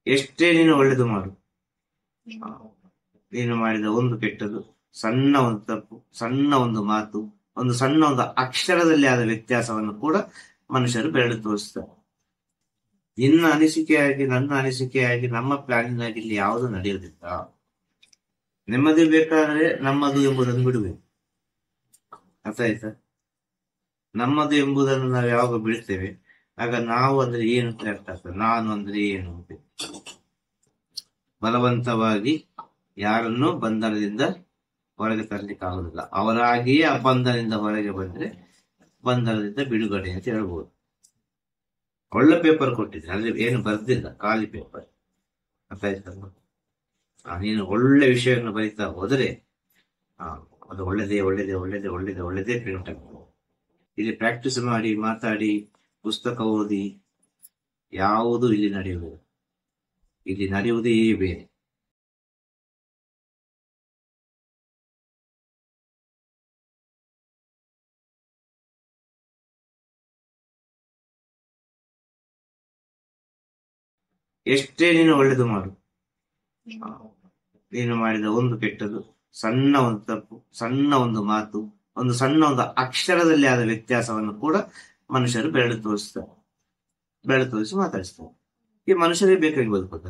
ಎಷ್ಟೇ ನೀನು ಒಳ್ಳೇದು ಮಾಡು, ನೀನು ಮಾಡಿದ ಒಂದು ಕೆಟ್ಟದು, ಸಣ್ಣ ಒಂದು ತಪ್ಪು, ಸಣ್ಣ ಒಂದು ಮಾತು, ಒಂದು ಸಣ್ಣ ಒಂದು ಅಕ್ಷರದಲ್ಲಿ ಆದ ವ್ಯತ್ಯಾಸವನ್ನು ಕೂಡ ಮನುಷ್ಯರು ಬೆರಳು ತೋರಿಸ್ತಾರೆ. ನಿನ್ನ ಅನಿಸಿಕೆಯಾಗಿ, ನನ್ನ ಅನಿಸಿಕೆಯಾಗಿ, ನಮ್ಮ ಪ್ಲಾನಿಂಗ್ ಆಗಿ ಇಲ್ಲಿ ಯಾವುದು ನಡೆಯುವುದಿಲ್ಲ. ನೆಮ್ಮದಿ ಬೇಕಾದ್ರೆ ನಮ್ಮದು ಎಂಬುದನ್ನು ಬಿಡುವೆ. ಅರ್ಥ ಆಯ್ತಾ? ನಮ್ಮದು ಎಂಬುದನ್ನು ನಾವು ಯಾವಾಗ ಬಿಡ್ತೇವೆ ಆಗ ನಾವು ಅಂದ್ರೆ ಏನು ಅಂತ ಅರ್ಥ ಆಗ್ತದೆ. ನಾನು ಅಂದ್ರೆ ಏನು ಅಂತ. ಬಲವಂತವಾಗಿ ಯಾರನ್ನು ಬಂಧನದಿಂದ ಹೊರಗೆ ತರಲಿಕ್ಕೆ ಆಗುದಿಲ್ಲ. ಅವರಾಗಿಯೇ ಆ ಬಂಧನದಿಂದ ಹೊರಗೆ ಬಂದ್ರೆ ಬಂಧನದಿಂದ ಬಿಡುಗಡೆ ಅಂತ ಹೇಳ್ಬೋದು. ಒಳ್ಳೆ ಪೇಪರ್ ಕೊಟ್ಟಿದ್ದೀನಿ, ಅಲ್ಲಿ ಏನು ಬರ್ದಿಲ್ಲ, ಖಾಲಿ ಪೇಪರ್. ಅರ್ಥ ಆಯ್ತಲ್ಲ? ನೀನು ಒಳ್ಳೆ ವಿಷಯವನ್ನು ಬರೀತಾ ಹೋದರೆ ಅದು ಒಳ್ಳೆದೇ ಒಳ್ಳೆದೇ ಒಳ್ಳೆದೇ ಒಳ್ಳೆದೇ ಒಳ್ಳೆದೇ ಪ್ರಿಂಟ್ ಆಗ್ತದೆ. ಇಲ್ಲಿ ಪ್ರಾಕ್ಟೀಸ್ ಮಾಡಿ, ಮಾತಾಡಿ, ಪುಸ್ತಕ ಓದಿ ಯಾವುದೂ ಇಲ್ಲಿ ನಡೆಯುವುದಿಲ್ಲ. ಇಲ್ಲಿ ನಡೆಯುವುದೇ ಬೇರೆ. ಎಷ್ಟೇ ನೀನು ಒಳ್ಳೇದು ಮಾಡು, ನೀನು ಮಾಡಿದ ಒಂದು ಕೆಟ್ಟದು, ಸಣ್ಣ ಒಂದು ತಪ್ಪು, ಸಣ್ಣ ಒಂದು ಮಾತು, ಒಂದು ಸಣ್ಣ ಒಂದು ಅಕ್ಷರದಲ್ಲಿ ಆದ ವ್ಯತ್ಯಾಸವನ್ನು ಕೂಡ ಮನುಷ್ಯರು ಬೆರಳು ತೋರಿಸ್ತಾರೆ, ಬೆರಳು ತೋರಿಸಿ ಮಾತಾಡಿಸ್ತಾರೆ. ಈ ಮನುಷ್ಯರೇ ಬೇಕಾಗಿ ಬದುಕುತ್ತ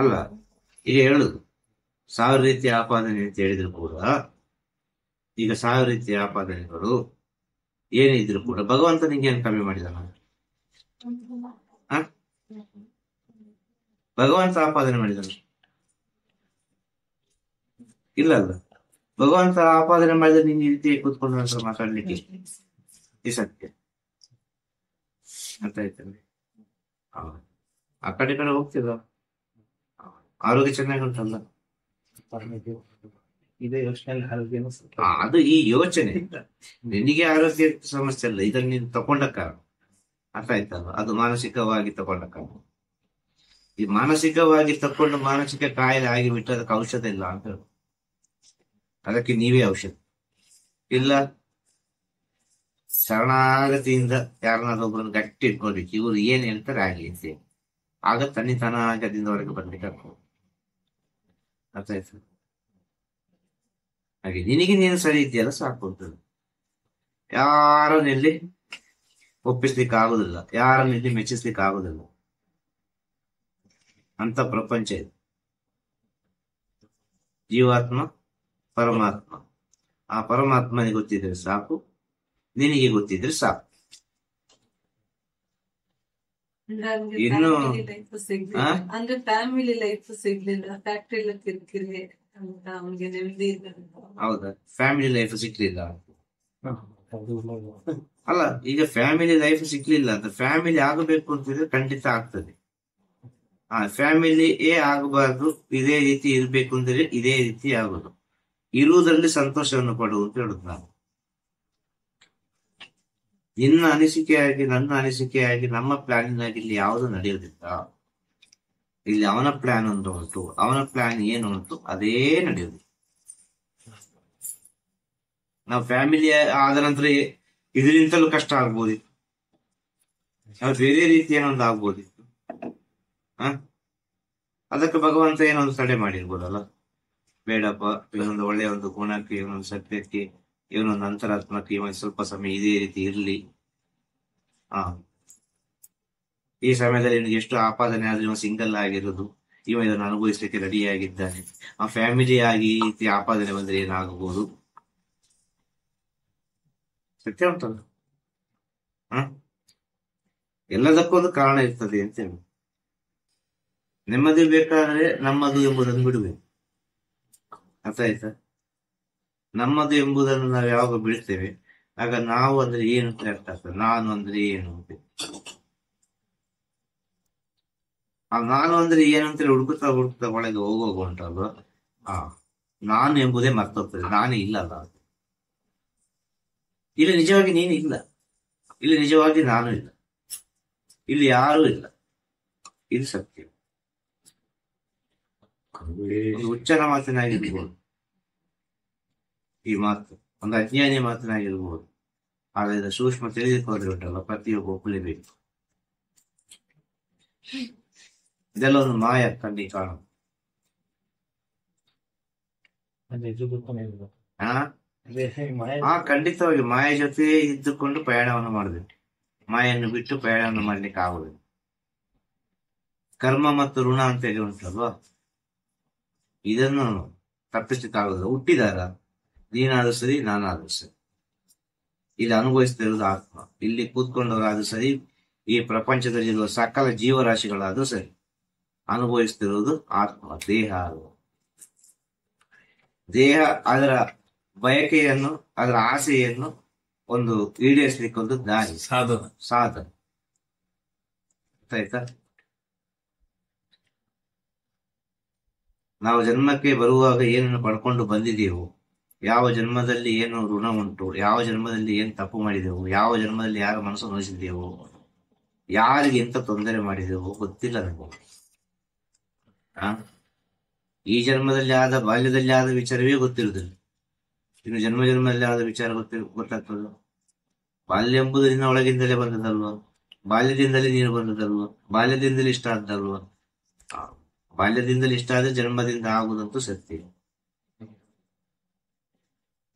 ಅಲ್ಲ. ಈಗ ಹೇಳುದು 1000 ರೀತಿಯ ಆಪಾದನೆ ಅಂತ ಹೇಳಿದ್ರು ಕೂಡ, ಈಗ 1000 ರೀತಿಯ ಆಪಾದನೆಗಳು ಏನಿದ್ರು ಕೂಡ ಭಗವಂತ ನಿಂಗೆ ಏನು ಕಮ್ಮಿ ಮಾಡಿದಾನ? ಭಗವಂತ ಆಪಾದನೆ ಮಾಡಿದಾನ? ಇಲ್ಲ ಅಲ್ಲ. ಭಗವಂತ ಆಪಾದನೆ ಮಾಡಿದ್ರೆ ನಿನ್ ಈ ರೀತಿ ಕೂತ್ಕೊಂಡು ನಂತರ ಮಾತಾಡ್ಲಿಕ್ಕೆ ಈ ಸತ್ಯ. ಅಂತ ಆಯ್ತಲ್ಲ? ಆ ಕಡೆ ಕಡೆ ಹೋಗ್ತಿದ, ಆರೋಗ್ಯ ಚೆನ್ನಾಗಿ ಉಂಟಲ್ಲ. ಅದು ಈ ಯೋಚನೆ. ನಿನಗೆ ಆರೋಗ್ಯ ಸಮಸ್ಯೆ ಅಲ್ಲ, ಇದನ್ನ ನೀನು ತಕೊಂಡ ಕಾರಣ. ಅರ್ಥ ಆಯ್ತಲ್ಲ? ಅದು ಮಾನಸಿಕವಾಗಿ ತಕೊಂಡ ಕಾರಣ. ಈ ಮಾನಸಿಕವಾಗಿ ತಕೊಂಡು ಮಾನಸಿಕ ಕಾಯಿಲೆ ಆಗಿಬಿಟ್ಟು ಅದಕ್ಕೆ ಔಷಧ ಇಲ್ಲ ಅಂತ ಹೇಳು. ಅದಕ್ಕೆ ನೀವೇ ಔಷಧ. ಇಲ್ಲ ಶರಣಾಗತಿಯಿಂದ ಯಾರನ್ನಾದೊಬ್ಬರನ್ನು ಗಟ್ಟಿ ಇಟ್ಕೊಳ್ಬೇಕು. ಇವ್ರು ಏನ್ ಹೇಳ್ತಾರೆ ಆಗ್ಲಿ ಅಂತ, ಆಗ ತನ್ನಿತನಾಗದಿಂದ ಹೊರಗೆ ಬರ್ಲಿಕ್ಕೆ ಆಗ್ತದೆ. ಅರ್ಥ ಆಯ್ತು? ಹಾಗೆ ನಿನಗೆ ನೀನು ಸರಿ ಇದೆಯಲ್ಲ ಸಾಕು. ಯಾರನ್ನೆಲ್ಲಿ ಒಪ್ಪಿಸ್ಲಿಕ್ಕೆ ಆಗುದಿಲ್ಲ, ಯಾರನ್ನೆಲ್ಲಿ ಮೆಚ್ಚಿಸ್ಲಿಕ್ಕೆ ಆಗುದಿಲ್ಲ ಅಂತ ಪ್ರಪಂಚ ಇದೆ. ಜೀವಾತ್ಮ ಪರಮಾತ್ಮ, ಆ ಪರಮಾತ್ಮನಿಗೆ ಗೊತ್ತಿದ್ರೆ ಸಾಕು, ನಿನಗೆ ಗೊತ್ತಿದ್ರೆ ಸಾಕು. ಇನ್ನು ಅಂದ್ರೆ ಫ್ಯಾಮಿಲಿ ಲೈಫ್ ಸಿಗ್ಲಿಲ್ಲ, ಫ್ಯಾಕ್ಟ್ರಿ ಕಿರಿಕಿರಿ ಅಂತ ಅವನಿಗೆ ನೆಮ್ಮದಿ. ಹೌದಾ? ಫ್ಯಾಮಿಲಿ ಲೈಫ್ ಸಿಕ್ಲಿಲ್ಲ ಅಲ್ಲ. ಈಗ ಫ್ಯಾಮಿಲಿ ಲೈಫ್ ಸಿಕ್ಲಿಲ್ಲ ಅಂತ ಫ್ಯಾಮಿಲಿ ಆಗಬೇಕು ಅಂತಿದ್ರೆ ಖಂಡಿತ ಆಗ್ತದೆ. ಫ್ಯಾಮಿಲಿಯೇ ಆಗಬಾರ್ದು, ಇದೇ ರೀತಿ ಇರ್ಬೇಕು ಅಂದ್ರೆ ಇದೇ ರೀತಿ ಆಗುದು. ಇರುವುದರಲ್ಲಿ ಸಂತೋಷವನ್ನು ಪಡುವುದು ಅಂತ ಹೇಳುದು ನಾವು. ನಿನ್ನ ಅನಿಸಿಕೆಯಾಗಿ, ನನ್ನ ಅನಿಸಿಕೆಯಾಗಿ, ನಮ್ಮ ಪ್ಲಾನಿಂಗ್ ಆಗಿ ಇಲ್ಲಿ ಯಾವುದು ನಡೆಯುವುದಿಲ್ಲ. ಇಲ್ಲಿ ಅವನ ಪ್ಲಾನ್ ಒಂದು ಉಂಟು, ಅವನ ಪ್ಲಾನ್ ಏನು ಉಂಟು ಅದೇ ನಡೆಯುವುದು. ನಾವು ಫ್ಯಾಮಿಲಿ ಆದ ನಂತರ ಇದರಿಂತಲೂ ಕಷ್ಟ ಆಗ್ಬೋದಿತ್ತು, ಬೇರೆ ರೀತಿ ಏನೊಂದು ಆಗ್ಬೋದಿತ್ತು. ಅದಕ್ಕೆ ಭಗವಂತ ಏನೊಂದು ತಡೆ ಮಾಡಿರ್ಬೋದಲ್ಲ. ಬೇಡಪ್ಪ, ಇವನೊಂದು ಒಳ್ಳೆಯ ಒಂದು ಗುಣಕ್ಕೆ, ಇವನೊಂದು ಸತ್ಯಕ್ಕೆ, ಇವನೊಂದು ಅಂತರಾತ್ಮಕ್ಕೆ ಇವನು ಸ್ವಲ್ಪ ಸಮಯ ಇದೇ ರೀತಿ ಇರ್ಲಿ. ಈ ಸಮಯದಲ್ಲಿ ಇವನಿಗೆ ಎಷ್ಟು ಆಪಾದನೆ ಆದ್ರೆ ಇವ ಸಿಂಗಲ್ ಆಗಿರೋದು, ಇವ ಇದನ್ನು ಅನುಭವಿಸ್ಲಿಕ್ಕೆ ರೆಡಿ ಆಗಿದ್ದಾನೆ. ಆ ಫ್ಯಾಮಿಲಿ ಆಗಿ ಈ ರೀತಿ ಆಪಾದನೆ ಬಂದ್ರೆ ಏನಾಗಬಹುದು? ಸತ್ಯ ಉಂಟಲ್ಲ. ಎಲ್ಲದಕ್ಕೊಂದು ಕಾರಣ ಇರ್ತದೆ ಅಂತ ಹೇಳಿ. ನೆಮ್ಮದಿ ಬೇಕಾದ್ರೆ ನಮ್ಮದು ಎಂಬುದನ್ನು ಬಿಡುವೆ. ಅರ್ಥ ಆಯ್ತಾ? ನಮ್ಮದು ಎಂಬುದನ್ನು ನಾವು ಯಾವಾಗ ಬಿಡ್ತೇವೆ ಆಗ ನಾವು ಅಂದ್ರೆ ಏನು ಅಂತ ಅರ್ಥ ಆಗ್ತದೆ. ನಾನು ಅಂದ್ರೆ ಏನು ಅಂತ. ಆ ನಾನು ಅಂದ್ರೆ ಏನು ಅಂತ ಹುಡುಕುತ್ತಾ ಹುಡುಕ್ತಾ ಒಳಗೆ ಹೋಗುವಾಗ ಉಂಟಲ್ವ, ನಾನು ಎಂಬುದೇ ಮರ್ತೋಗ್ತದೆ. ನಾನೇ ಇಲ್ಲಲ್ಲ. ಇಲ್ಲಿ ನಿಜವಾಗಿ ನೀನು ಇಲ್ಲ, ಇಲ್ಲಿ ನಿಜವಾಗಿ ನಾನು ಇಲ್ಲ, ಇಲ್ಲಿ ಯಾರೂ ಇಲ್ಲ. ಇದು ಸತ್ಯ. ಒಂದು ಹುಚ್ಚನ ಮಾತನಾಗಿರ್ಬೋದು ಈ ಮಾತು, ಒಂದು ಅಜ್ಞಾನಿ ಮಾತನಾಗಿರ್ಬೋದು. ಆದ್ರೆ ಸೂಕ್ಷ್ಮ ತಿಳಿದುಕೊಂಡ್ರೆ ಉಂಟಲ್ಲ, ಪ್ರತಿಯೊಬ್ಬ ಒಪ್ಪಲೇಬೇಕು. ಇದೆಲ್ಲ ಒಂದು ಮಾಯ ಕಣ್ಣಿಗೆ ಕಾಣುದು. ಖಂಡಿತವಾಗಿ ಮಾಯ ಜೊತೆ ಇದ್ದುಕೊಂಡು ಪ್ರಯಾಣವನ್ನು ಮಾಡಬೇಕು. ಮಾಯನ್ನು ಬಿಟ್ಟು ಪ್ರಯಾಣವನ್ನು ಮಾಡ್ಲಿಕ್ಕೆ ಆಗುದಿಲ್ಲ. ಕರ್ಮ ಮತ್ತು ಋಣ ಅಂತ ಹೇಳಿ ಉಂಟಲ್ವಾ, ಇದನ್ನು ತಪ್ಪಿಸ್ಲಿಕ್ಕೆ ಆಗುದಿಲ್ಲ. ಹುಟ್ಟಿದಾರ ನೀನಾದ್ರೂ ಸರಿ, ನಾನಾದ್ರೂ ಸರಿ, ಇಲ್ಲಿ ಅನುಭವಿಸ್ತಿರೋದು ಆತ್ಮ. ಇಲ್ಲಿ ಕೂತ್ಕೊಂಡವರಾದ್ರೂ ಸರಿ, ಈ ಪ್ರಪಂಚದಲ್ಲಿರುವ ಸಕಲ ಜೀವರಾಶಿಗಳಾದ್ರೂ ಸರಿ, ಅನುಭವಿಸ್ತಿರೋದು ಆತ್ಮ. ದೇಹ ಅದರ ಬಯಕೆಯನ್ನು, ಅದರ ಆಸೆಯನ್ನು ಒಂದು ಈಡೇರಿಸಲಿಕ್ಕೆ ಒಂದು ದಾರಿ, ಸಾಧನ. ಆಯ್ತಾ? ನಾವು ಜನ್ಮಕ್ಕೆ ಬರುವಾಗ ಏನನ್ನು ಪಡ್ಕೊಂಡು ಬಂದಿದೆವು, ಯಾವ ಜನ್ಮದಲ್ಲಿ ಏನು ಋಣ ಉಂಟು, ಯಾವ ಜನ್ಮದಲ್ಲಿ ಏನು ತಪ್ಪು ಮಾಡಿದೆವು, ಯಾವ ಜನ್ಮದಲ್ಲಿ ಯಾರ ಮನಸ್ಸು ನೋಯಿಸಿದೆವು, ಯಾರಿಗೆ ಎಂತ ತೊಂದರೆ ಮಾಡಿದೆವು ಗೊತ್ತಿಲ್ಲ ನಮಗೆ. ಈ ಜನ್ಮದಲ್ಲಿ ಆದ, ಬಾಲ್ಯದಲ್ಲಿ ಆದ ವಿಚಾರವೇ ಗೊತ್ತಿರುವುದಿಲ್ಲ. ಇನ್ನು ಜನ್ಮದಲ್ಲಿ ಆದ ವಿಚಾರ ಗೊತ್ತಾಗ್ತದೆ. ಬಾಲ್ಯ ಎಂಬುದು ನಿನ್ನ ಒಳಗಿಂದಲೇ ಬಂದದಲ್ವ, ಬಾಲ್ಯದಿಂದಲೇ ನೀನು ಬಂದದಲ್ವ, ಬಾಲ್ಯದಿಂದಲೇ ಇಷ್ಟ ಆದ್ದಲ್ವ. ಬಾಲ್ಯದಿಂದಲೇ ಇಷ್ಟ ಆದ್ರೆ ಜನ್ಮದಿಂದ ಆಗುದಂತೂ ಸತ್ಯ.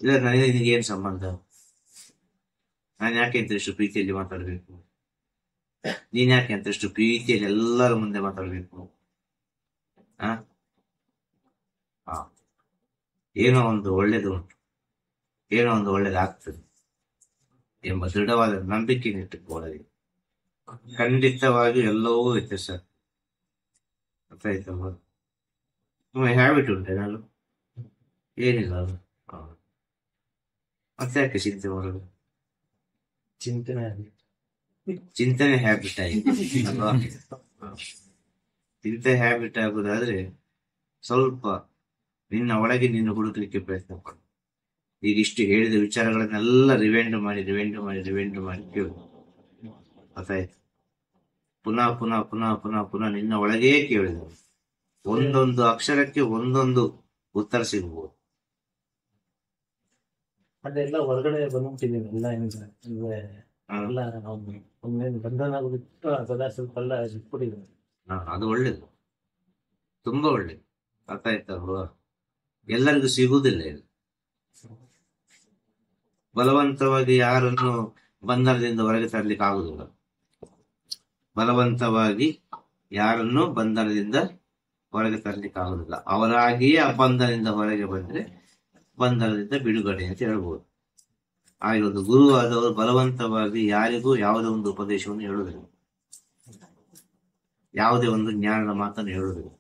ಇಲ್ಲ ನನಗೆ ನಿನಗೆ ಏನ್ ಸಂಬಂಧ? ನಾನು ಯಾಕೆ ಅಂತ ಇಷ್ಟು ಪ್ರೀತಿಯಲ್ಲಿ ಮಾತಾಡ್ಬೇಕು? ನೀನ್ ಯಾಕೆ ಅಂತ ಇಷ್ಟು ಪ್ರೀತಿಯಲ್ಲಿ ಎಲ್ಲರ ಮುಂದೆ ಮಾತಾಡ್ಬೇಕು? ಏನೋ ಒಂದು ಒಳ್ಳೇದು ಉಂಟು, ಏನೋ ಒಂದು ಒಳ್ಳೇದಾಗ್ತದೆ ಎಂಬ ದೃಢವಾದ ನಂಬಿಕೆ ಇಟ್ಟುಕೊಳ್ಳಿ. ಖಂಡಿತವಾಗಿ ಎಲ್ಲವೂ ವ್ಯತ್ಯಾಸ. ಅರ್ಥ ಆಯ್ತಲ್ವ? ಹ್ಯಾಬಿಟ್ ಉಂಟೆ ನಾನು ಏನಿಲ್ಲ ಅದು. ಮತ್ತೆ ಯಾಕೆ ಚಿಂತೆ ಮಾಡೋದು? ಚಿಂತನೆ ಹ್ಯಾಬಿಟ್ ಆಗಿದೆ ಅಲ್ವಾ? ಚಿಂತೆ ಹ್ಯಾಬಿಟ್ ಆಗುದಾದ್ರೆ ಸ್ವಲ್ಪ ನಿನ್ನ ಒಳಗೆ ನೀನು ಹುಡುಕಲಿಕ್ಕೆ ಪ್ರಯತ್ನ ಪಡು. ಈಗ ಇಷ್ಟು ಹೇಳಿದ ವಿಚಾರಗಳನ್ನೆಲ್ಲ ರಿವೈಂಡ್ ಮಾಡಿ ಕೇಳು. ಅರ್ಥಾಯ್ತು? ಪುನಃ ಪುನಃ ಪುನಃ ಪುನಃ ಪುನಃ ನಿನ್ನ ಒಳಗೇ ಕೇಳಿದ ಒಂದೊಂದು ಅಕ್ಷರಕ್ಕೆ ಒಂದೊಂದು ಉತ್ತರ ಸಿಗಬಹುದು. ಅದೆಲ್ಲ ಹೊರಗಡೆ ಬಂದ್ಬಿಟ್ಟಿದೀವಿ ಎಲ್ಲ ಬಂಧನ ಬಿಟ್ಟು ಸದಾ ಸ್ವಲ್ಪ ಎಲ್ಲ ಸಿಕ್ಬಿಟ್ಟಿದ್ದೀವಿ. ಅದು ಒಳ್ಳೇದು, ತುಂಬಾ ಒಳ್ಳೇದು. ಅರ್ಥ ಆಯ್ತಲ್ವಾ? ಎಲ್ಲರಿಗೂ ಸಿಗುವುದಿಲ್ಲ ಇದು. ಬಲವಂತವಾಗಿ ಯಾರನ್ನು ಬಂಧನದಿಂದ ಹೊರಗೆ ತರಲಿಕ್ಕೆ ಆಗುದಿಲ್ಲ. ಬಲವಂತವಾಗಿ ಯಾರನ್ನು ಬಂಧನದಿಂದ ಹೊರಗೆ ತರಲಿಕ್ಕೆ ಆಗುದಿಲ್ಲ. ಅವರಾಗಿಯೇ ಆ ಬಂಧನದಿಂದ ಹೊರಗೆ ಬಂದ್ರೆ ಬಂಧನದಿಂದ ಬಿಡುಗಡೆ ಅಂತ ಹೇಳ್ಬೋದು. ಹಾಗೆ ಒಂದು ಗುರು ಆದವರು ಬಲವಂತವಾಗಿ ಯಾರಿಗೂ ಯಾವುದೇ ಒಂದು ಉಪದೇಶವನ್ನು ಹೇಳುವುದಿಲ್ಲ, ಯಾವುದೇ ಒಂದು ಜ್ಞಾನದ ಮಾತನ್ನು ಹೇಳುವುದಿಲ್ಲ,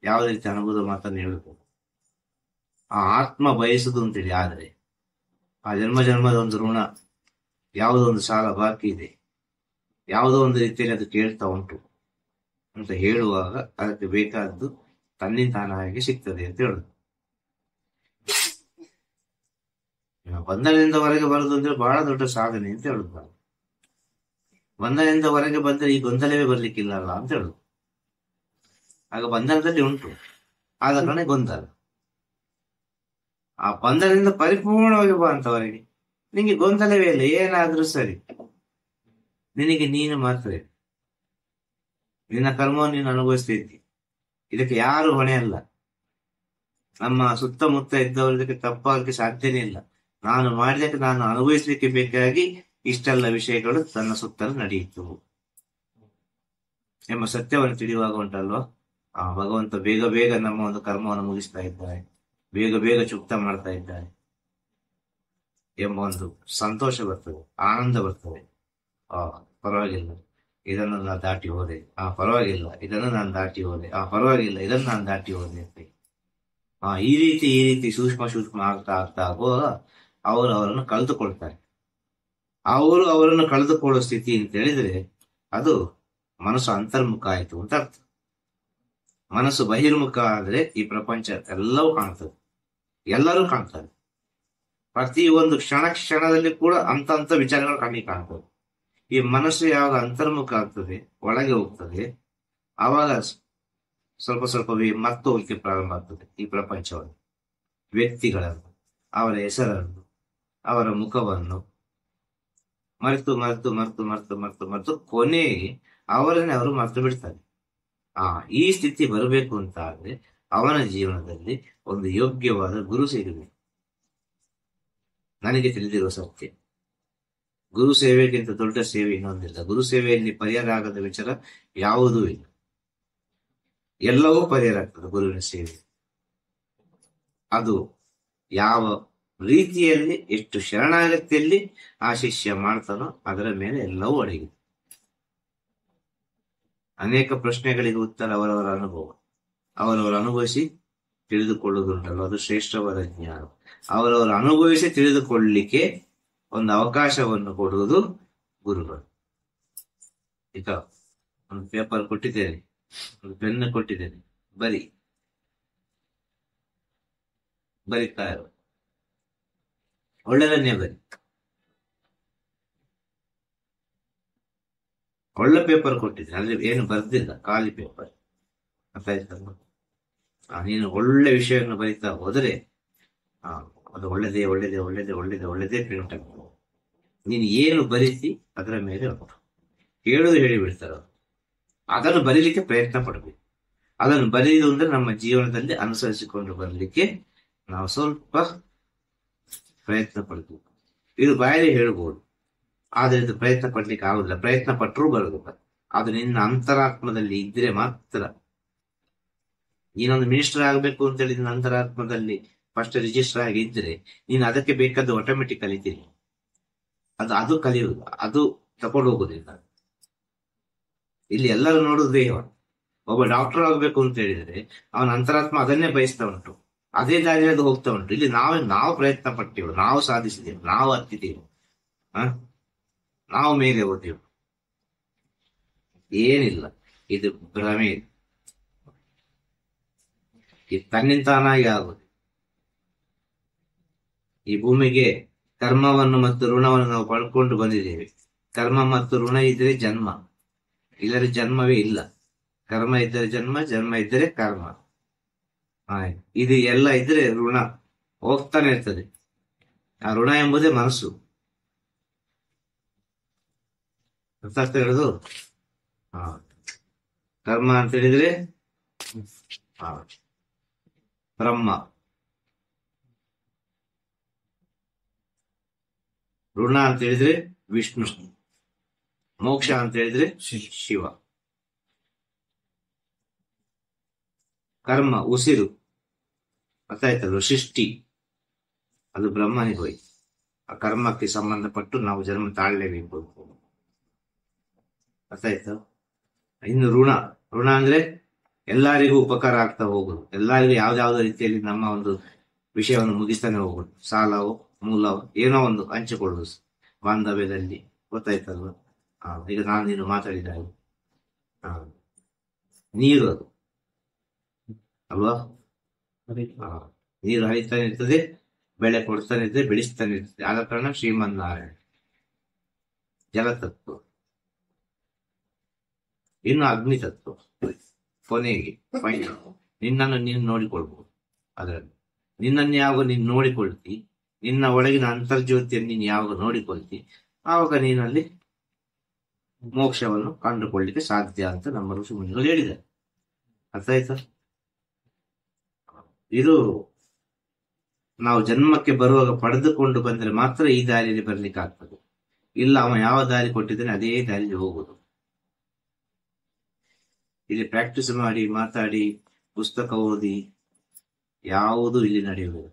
ಯಾವುದೇ ರೀತಿ ಅನುಭವದ ಮಾತನ್ನು ಹೇಳುವುದಿಲ್ಲ. ಆ ಆತ್ಮ ಬಯಸುದು ಅಂತೇಳಿ, ಆದರೆ ಆ ಜನ್ಮದ ಒಂದು ಋಣ, ಯಾವುದೋ ಒಂದು ಸಾಲ ಬಾಕಿ ಇದೆ, ಯಾವುದೋ ಒಂದು ರೀತಿಯಲ್ಲಿ ಅದು ಕೇಳ್ತಾ ಉಂಟು ಅಂತ ಹೇಳುವಾಗ ಅದಕ್ಕೆ ಬೇಕಾದ್ದು ತನ್ನಿಂದ ತಾನಾಗಿ ಸಿಗ್ತದೆ ಅಂತ ಹೇಳುದು. ಬಂಧನದಿಂದ ಹೊರಗೆ ಬರುದು ಅಂದ್ರೆ ಬಹಳ ದೊಡ್ಡ ಸಾಧನೆ ಅಂತ ಹೇಳುದು ನಾನು. ಬಂಧನದಿಂದ ಹೊರಗೆ ಬಂದ್ರೆ ಈ ಗೊಂದಲವೇ ಬರ್ಲಿಕ್ಕಿಲ್ಲಲ್ಲ ಅಂತ ಹೇಳುದು. ಆಗ ಬಂಧನದಲ್ಲಿ ಉಂಟು, ಆದ ಕಾರಣ ಗೊಂದಲ. ಆ ಬಂಧನದಿಂದ ಪರಿಪೂರ್ಣವಾಗಿ ಬಾ ಅಂತವರೆಗೆ ನಿಂಗೆ ಗೊಂದಲವೇ ಇಲ್ಲ. ಏನಾದ್ರೂ ಸರಿ, ನಿನಗೆ ನೀನು ಮಾತ್ರ, ನಿನ್ನ ಕರ್ಮವನ್ನು ನೀನು ಅನುಭವಿಸ್ತಿದ್ದಿ. ಇದಕ್ಕೆ ಯಾರು ಹೊಣೆ ಅಲ್ಲ. ನಮ್ಮ ಸುತ್ತಮುತ್ತ ಇದ್ದವರು ಇದಕ್ಕೆ ತಪ್ಪಾಗಲಿಕ್ಕೆ ಸಾಧ್ಯನೇ ಇಲ್ಲ. ನಾನು ಮಾಡಿದಕ್ಕೆ ನಾನು ಅನುಭವಿಸ್ಲಿಕ್ಕೆ ಬೇಕಾಗಿ ಇಷ್ಟೆಲ್ಲ ವಿಷಯಗಳು ತನ್ನ ಸುತ್ತಲೂ ನಡೆಯಿತು ಎಂಬ ಸತ್ಯವನ್ನು ತಿಳಿಯುವಾಗ ಉಂಟಲ್ವಾ, ಆ ಭಗವಂತ ಬೇಗ ಬೇಗ ನಮ್ಮ ಒಂದು ಕರ್ಮವನ್ನು ಮುಗಿಸ್ತಾ ಇದ್ದಾರೆ, ಬೇಗ ಬೇಗ ಚುಕ್ತ ಮಾಡ್ತಾ ಇದ್ದಾರೆ ಎಂಬ ಒಂದು ಸಂತೋಷ ಬರ್ತದೆ, ಆನಂದ ಬರ್ತದೆ. ಪರವಾಗಿಲ್ಲ, ಇದನ್ನು ನಾನು ದಾಟಿ ಹೋದೆ. ಪರವಾಗಿಲ್ಲ, ಇದನ್ನು ನಾನು ದಾಟಿ ಹೋದೆ. ಪರವಾಗಿಲ್ಲ, ಇದನ್ನು ನಾನು ದಾಟಿ ಹೋದೆ ಅಂತ. ಈ ರೀತಿ ಸೂಕ್ಷ್ಮ ಆಗ್ತಾ ಆಗುವಾಗ ಅವರು ಅವರನ್ನು ಕಳೆದುಕೊಳ್ತಾರೆ. ಅವರನ್ನು ಕಳೆದುಕೊಳ್ಳೋ ಸ್ಥಿತಿ ಅಂತ ಹೇಳಿದ್ರೆ ಅದು ಮನಸ್ಸು ಅಂತರ್ಮುಖ ಆಯ್ತು ಅಂತ ಅರ್ಥ. ಮನಸ್ಸು ಬಹಿರ್ಮುಖ ಆದ್ರೆ ಈ ಪ್ರಪಂಚ ಎಲ್ಲವೂ ಕಾಣ್ತದೆ, ಎಲ್ಲರೂ ಕಾಣ್ತಾರೆ. ಪ್ರತಿ ಒಂದು ಕ್ಷಣದಲ್ಲಿ ಕೂಡ ಅಂತ ವಿಚಾರಗಳು ಕಣ್ಣಿಗೆ ಕಾಣ್ತದೆ. ಈ ಮನಸ್ಸು ಯಾವಾಗ ಅಂತರ್ಮುಖ ಆಗ್ತದೆ, ಒಳಗೆ ಹೋಗ್ತದೆ, ಆವಾಗ ಸ್ವಲ್ಪವೇ ಮತ್ತೆ ಹೋಗ್ಲಿಕ್ಕೆ ಪ್ರಾರಂಭ ಆಗ್ತದೆ. ಈ ಪ್ರಪಂಚವನ್ನು, ವ್ಯಕ್ತಿಗಳನ್ನು, ಅವರ ಹೆಸರನ್ನು, ಅವರ ಮುಖವನ್ನು ಮರೆತು ಕೊನೆಗೆ ಅವರನ್ನೇ ಅವರು ಮರೆತು ಬಿಡ್ತಾರೆ. ಈ ಸ್ಥಿತಿ ಬರಬೇಕು ಅಂತ ಆದ್ರೆ ಅವನ ಜೀವನದಲ್ಲಿ ಒಂದು ಯೋಗ್ಯವಾದ ಗುರು ಸಿಗಬೇಕು. ನನಗೆ ತಿಳಿದಿರುವ ಸತ್ಯ, ಗುರು ಸೇವೆಗಿಂತ ದೊಡ್ಡ ಸೇವೆ ಇನ್ನೊಂದಿಲ್ಲ. ಗುರು ಸೇವೆಯಲ್ಲಿ ಪರಿಹಾರ ಆಗದ ವಿಚಾರ ಯಾವುದೂ ಇಲ್ಲ. ಎಲ್ಲವೂ ಪರಿಹಾರ ಆಗ್ತದೆ ಗುರುವಿನ ಸೇವೆ. ಅದು ಯಾವ ರೀತಿಯಲ್ಲಿ, ಎಷ್ಟು ಶರಣಾಗತಿಯಲ್ಲಿ ಆ ಶಿಷ್ಯ ಮಾಡ್ತಾನೋ ಅದರ ಮೇಲೆ ಎಲ್ಲವೂ ಅಡಗಿದೆ. ಅನೇಕ ಪ್ರಶ್ನೆಗಳಿಗೆ ಉತ್ತರ ಅವರವರ ಅನುಭವ, ಅವರವರ ಅನುಭವಿಸಿ ತಿಳಿದುಕೊಳ್ಳುವುದುಂಟಲ್ಲ, ಅದು ಶ್ರೇಷ್ಠವಾದ ಜ್ಞಾನ. ಅವರವರ ಅನುಭವಿಸಿ ತಿಳಿದುಕೊಳ್ಳಲಿಕ್ಕೆ ಒಂದು ಅವಕಾಶವನ್ನು ಕೊಡುವುದು ಗುರುಗಳು. ಈಗ ಒಂದು ಪೇಪರ್ ಕೊಟ್ಟಿದ್ದೇನೆ, ಒಂದು ಪೆನ್ ಕೊಟ್ಟಿದ್ದೇನೆ, ಬರೀತಾ ಇರು, ಒಳ್ಳೆದನ್ನೇ ಬರಿ. ಒಳ್ಳೆ ಪೇಪರ್ ಕೊಟ್ಟಿದ್ದೇನೆ, ಅಲ್ಲಿ ಏನು ಬರ್ದಿಲ್ಲ, ಖಾಲಿ ಪೇಪರ್. ಅರ್ಥ ಆಯ್ತಲ್ಲ? ನೀನು ಒಳ್ಳೆ ವಿಷಯವನ್ನು ಬರೀತಾ ಹೋದರೆ ಅದು ಒಳ್ಳೆದೇ ಒಳ್ಳೆದೇ ಒಳ್ಳೆದೇ ಒಳ್ಳೆದೇ ಒಳ್ಳೆದೇ ಪ್ರಿಂಟ್ ಆಗ್ತದೆ. ನೀನು ಏನು ಬರೀತಿ ಅದರ ಮೇಲೆ ಹೇಳುದು ಹೇಳಿ ಬಿಡ್ತಾರೆ. ಅದನ್ನು ಬರೀಲಿಕ್ಕೆ ಪ್ರಯತ್ನ ಪಡಬೇಕು. ಅದನ್ನು ಬರೆಯುವುದು ಅಂದ್ರೆ ನಮ್ಮ ಜೀವನದಲ್ಲಿ ಅನುಸರಿಸಿಕೊಂಡು ಬರಲಿಕ್ಕೆ ನಾವು ಸ್ವಲ್ಪ ಪ್ರಯತ್ನ ಪಡಬೇಕು. ಇದು ಬಾಯಲ್ಲಿ ಹೇಳ್ಬೋದು, ಆದ್ರೆ ಇದು ಪ್ರಯತ್ನ ಪಡ್ಲಿಕ್ಕೆ ಆಗುದಿಲ್ಲ. ಪ್ರಯತ್ನ ಪಟ್ಟರೂ ಬರೋದಿಲ್ಲ. ಅದು ನಿನ್ನ ಅಂತರಾತ್ಮದಲ್ಲಿ ಇದ್ರೆ ಮಾತ್ರ. ನೀನೊಂದು ಮಿನಿಸ್ಟರ್ ಆಗ್ಬೇಕು ಅಂತೇಳಿ ನಿನ್ನ ಅಂತರಾತ್ಮದಲ್ಲಿ ಫಸ್ಟ್ ರಿಜಿಸ್ಟರ್ ಆಗಿ ಇದ್ರೆ ನೀನು ಅದಕ್ಕೆ ಬೇಕಾದ ಆಟೋಮೆಟಿಕ್ ಕಲಿತೀನಿ. ಅದು ಕಲಿಯುವುದು, ಅದು ತಕೊಂಡು ಹೋಗುದಿಲ್ಲ. ಇಲ್ಲಿ ಎಲ್ಲರೂ ನೋಡುದು ದೇಹ. ಒಬ್ಬ ಡಾಕ್ಟರ್ ಆಗ್ಬೇಕು ಅಂತ ಹೇಳಿದ್ರೆ ಅವನ ಅಂತರಾತ್ಮ ಅದನ್ನೇ ಬಯಸ್ತಾ ಉಂಟು, ಅದೇ ದಾರಿಯಲ್ಲಿ ಅದು ಹೋಗ್ತಾ ಉಂಟು. ಇಲ್ಲಿ ನಾವು ಪ್ರಯತ್ನ ಪಟ್ಟೆವು, ನಾವು ಸಾಧಿಸಿದೆವು, ನಾವು ಹತ್ತಿದೆವು, ನಾವು ಮೇಲೆ ಹೋದೆವು. ಏನಿಲ್ಲ, ಇದು ಭ್ರಮೆ. ಇದು ತನ್ನಿಂತಾನಾಗಿ ಆಗುದು. ಈ ಭೂಮಿಗೆ ಕರ್ಮವನ್ನು ಮತ್ತು ಋಣವನ್ನು ನಾವು ಪಡ್ಕೊಂಡು ಬಂದಿದ್ದೇವೆ. ಕರ್ಮ ಮತ್ತು ಋಣ ಇದ್ರೆ ಜನ್ಮ, ಇಲ್ಲದ್ರೆ ಜನ್ಮವೇ ಇಲ್ಲ. ಕರ್ಮ ಇದ್ದರೆ ಜನ್ಮ, ಜನ್ಮ ಇದ್ದರೆ ಕರ್ಮ. ಇದು ಎಲ್ಲ ಇದ್ರೆ ಋಣ ಹೋಗ್ತಾನೆ ಇರ್ತದೆ. ಆ ಋಣ ಎಂಬುದೇ ಮನಸ್ಸು. ಅರ್ಥ ಹೇಳುದು? ಕರ್ಮ ಅಂತ ಹೇಳಿದ್ರೆ ಬ್ರಹ್ಮ, ಋಣ ಅಂತ ಹೇಳಿದ್ರೆ ವಿಷ್ಣು, ಮೋಕ್ಷ ಅಂತ ಹೇಳಿದ್ರೆ ಶಿವ. ಕರ್ಮ ಉಸಿರು, ಅರ್ಥ ಆಯ್ತಲ್ವ? ಸೃಷ್ಟಿ, ಅದು ಬ್ರಹ್ಮನಿಗೆ ಹೋಯ್ತು. ಆ ಕರ್ಮಕ್ಕೆ ಸಂಬಂಧಪಟ್ಟು ನಾವು ಜನ್ಮ ತಾಳಲೇಬೇಕು. ಅರ್ಥ ಆಯ್ತು? ಇನ್ನು ಋಣ ಅಂದ್ರೆ ಎಲ್ಲರಿಗೂ ಉಪಕಾರ ಆಗ್ತಾ ಹೋಗುದು, ಎಲ್ಲರಿಗೂ ಯಾವ್ದಾವ್ದೋ ರೀತಿಯಲ್ಲಿ ನಮ್ಮ ಒಂದು ವಿಷಯವನ್ನು ಮುಗಿಸ್ತಾನೆ ಹೋಗುದು. ಸಾಲವೋ ಮೂಲವೋ ಏನೋ ಒಂದು ಹಂಚಿಕೊಳ್ಳುದು ಬಾಂಧವ್ಯದಲ್ಲಿ. ಗೊತ್ತಾಯ್ತಲ್ವ? ಈಗ ನಾನು ನೀನು ಮಾತಾಡಿದಾಗ ನೀರು ಅದು ಅಲ್ವಾ? ನೀರು ಹರಿತಾನೆ ಇರ್ತದೆ, ಬೆಳೆ ಕೊಡ್ತಾನೆ ಇರ್ತದೆ, ಬೆಳೆಸ್ತಾನೆ ಇರ್ತದೆ. ಆದ ಕಾರಣ ಶ್ರೀಮನ್ನಾರಾಯಣ ಜಲತತ್ವ. ಇನ್ನು ಅಗ್ನಿ ತತ್ವ ಕೊನೆಗೆ ನಿನ್ನನ್ನು ನೀನು ನೋಡಿಕೊಳ್ಬಹುದು. ಅದರಲ್ಲಿ ನಿನ್ನನ್ನು ಯಾವಾಗ ನೀನು ನೋಡಿಕೊಳ್ತಿ, ನಿನ್ನ ಒಳಗಿನ ಅಂತರ್ಜ್ಯೋತಿಯನ್ನು ನೀನು ಯಾವಾಗ ನೋಡಿಕೊಳ್ತಿ, ಆವಾಗ ನೀನಲ್ಲಿ ಮೋಕ್ಷವನ್ನು ಕಂಡುಕೊಳ್ಳಿಕ್ಕೆ ಸಾಧ್ಯ ಅಂತ ನಮ್ಮ ಋಷಿ ಮುನಿಗಳು ಹೇಳಿದ್ದಾರೆ. ಅರ್ಥ ಆಯ್ತಾ? ಇದು ನಾವು ಜನ್ಮಕ್ಕೆ ಬರುವಾಗ ಪಡೆದುಕೊಂಡು ಬಂದರೆ ಮಾತ್ರ ಈ ದಾರಿಯಲ್ಲಿ ಬರ್ಲಿಕ್ಕೆ ಆಗ್ತದೆ. ಇಲ್ಲ ಅವ ಯಾವ ದಾರಿ ಕೊಟ್ಟಿದ್ದಾನೆ ಅದೇ ದಾರಿಯಲ್ಲಿ ಹೋಗುದು. ಇಲ್ಲಿ ಪ್ರಾಕ್ಟೀಸ್ ಮಾಡಿ ಮಾತಾಡಿ ಪುಸ್ತಕ ಓದಿ ಯಾವುದು ಇಲ್ಲಿ ನಡೆಯುವುದು.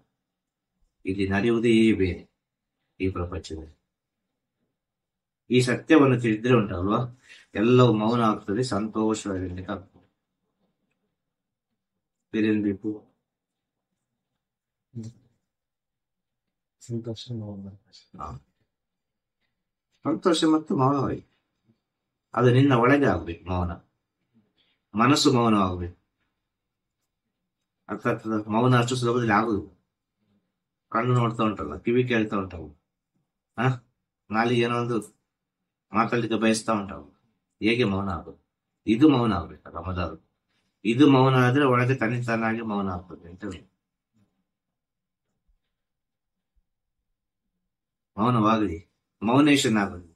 ಇಲ್ಲಿ ನಡೆಯುವುದೇ ಬೇರೆ ಈ ಪ್ರಪಂಚದಲ್ಲಿ. ಈ ಸತ್ಯವನ್ನು ತಿಳಿದ್ರೆ ಉಂಟಲ್ವಾ, ಎಲ್ಲವೂ ಮೌನ ಆಗ್ತದೆ, ಸಂತೋಷವಾಗಿರ್ಲಿಕ್ಕೆ ಆಗ್ತದೆ. ಬೇರೇನ್ ಬೇಕು? ಸಂತೋಷ ಮತ್ತು ಮೌನವಾಗಿ ಅದು ನಿನ್ನ ಒಳಗೆ ಆಗ್ಬೇಕು. ಮೌನ, ಮನಸ್ಸು ಮೌನವಾಗಬೇಕು. ಅರ್ಥ ಆಗ್ತದ? ಮೌನ ಅಷ್ಟು ಸುಲಭದಲ್ಲಿ ಆಗುದು. ಕಣ್ಣು ನೋಡ್ತಾ ಉಂಟಲ್ಲ, ಕಿವಿ ಕೇಳ್ತಾ ಉಂಟವು, ನಾಲಿಗೆ ಏನೋ ಒಂದು ಮಾತಾಡ್ಲಿಕ್ಕೆ ಬಯಸ್ತಾ ಉಂಟವು. ಹೇಗೆ ಮೌನ ಆಗುದು? ಇದು ಮೌನ ಆಗ್ಬೇಕಲ್ಲ ಮೊದಲು. ಇದು ಮೌನ ಆದ್ರೆ ಒಳಗೆ ತನ್ನಿತಾನಾಗಿ ಮೌನ ಆಗ್ತದೆ ಅಂತ ಹೇಳಿ. ಮೌನವಾಗಲಿ, ಮೌನೇಶನ್ ಆಗುದು.